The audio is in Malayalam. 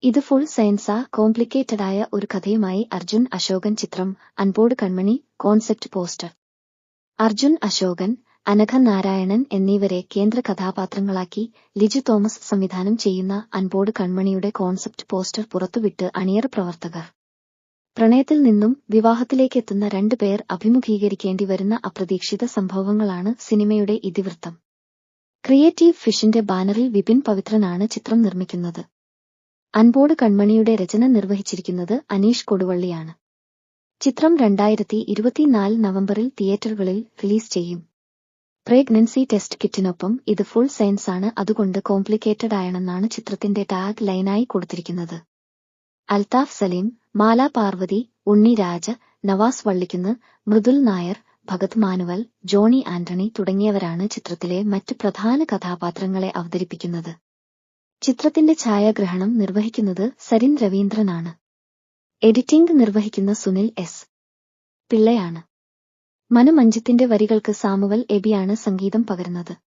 ഇത് ഫുൾ സയൻസാ കോംപ്ലിക്കേറ്റഡായ ഒരു കഥയുമായി അർജുൻ അശോകൻ ചിത്രം അൻപോട് കൺമണി കോൺസെപ്റ്റ് പോസ്റ്റർ. അർജുൻ അശോകൻ, അനഘ നാരായണൻ എന്നിവരെ കേന്ദ്ര കഥാപാത്രങ്ങളാക്കി ലിജു തോമസ് സംവിധാനം ചെയ്യുന്ന അൻപോട് കൺമണിയുടെ കോൺസെപ്റ്റ് പോസ്റ്റർ പുറത്തുവിട്ട് അണിയറ പ്രവർത്തകർ. പ്രണയത്തിൽ നിന്നും വിവാഹത്തിലേക്കെത്തുന്ന രണ്ടുപേർ അഭിമുഖീകരിക്കേണ്ടി വരുന്ന അപ്രതീക്ഷിത സംഭവങ്ങളാണ് സിനിമയുടെ ഇതിവൃത്തം. ക്രിയേറ്റീവ് ഫിഷിന്റെ ബാനറിൽ വിപിൻ പവിത്രനാണ് ചിത്രം നിർമ്മിക്കുന്നത്. അൻപോട് കൺമണിയുടെ രചന നിർവഹിച്ചിരിക്കുന്നത് അനീഷ് കൊടുവള്ളിയാണ്. ചിത്രം 2024 നവംബറിൽ തിയേറ്ററുകളിൽ റിലീസ് ചെയ്യും. പ്രഗ്നൻസി ടെസ്റ്റ് കിറ്റിനൊപ്പം ഇത് ഫുൾ സയൻസ് ആണ്, അതുകൊണ്ട് കോംപ്ലിക്കേറ്റഡ് ആണെന്നാണ് ചിത്രത്തിന്റെ ടാഗ് ലൈനായി കൊടുത്തിരിക്കുന്നത്. അൽതാഫ് സലീം, മാല പാർവതി, ഉണ്ണി രാജ, നവാസ് വള്ളിക്കുന്ന്, മൃദുൽ നായർ, ഭഗത് മാനുവൽ, ജോണി ആന്റണി തുടങ്ങിയവരാണ് ചിത്രത്തിലെ മറ്റ് പ്രധാന കഥാപാത്രങ്ങളെ അവതരിപ്പിക്കുന്നത്. ചിത്രത്തിന്റെ ഛായാഗ്രഹണം നിർവഹിക്കുന്നത് സരിൻ രവീന്ദ്രനാണ്. എഡിറ്റിംഗ് നിർവഹിക്കുന്ന സുനിൽ എസ്. പിള്ളയാണ്. മനു മഞ്ജിത്തിന്റെ വരികൾക്ക് സാമുവൽ എബിയാണ് സംഗീതം പകരുന്നത്.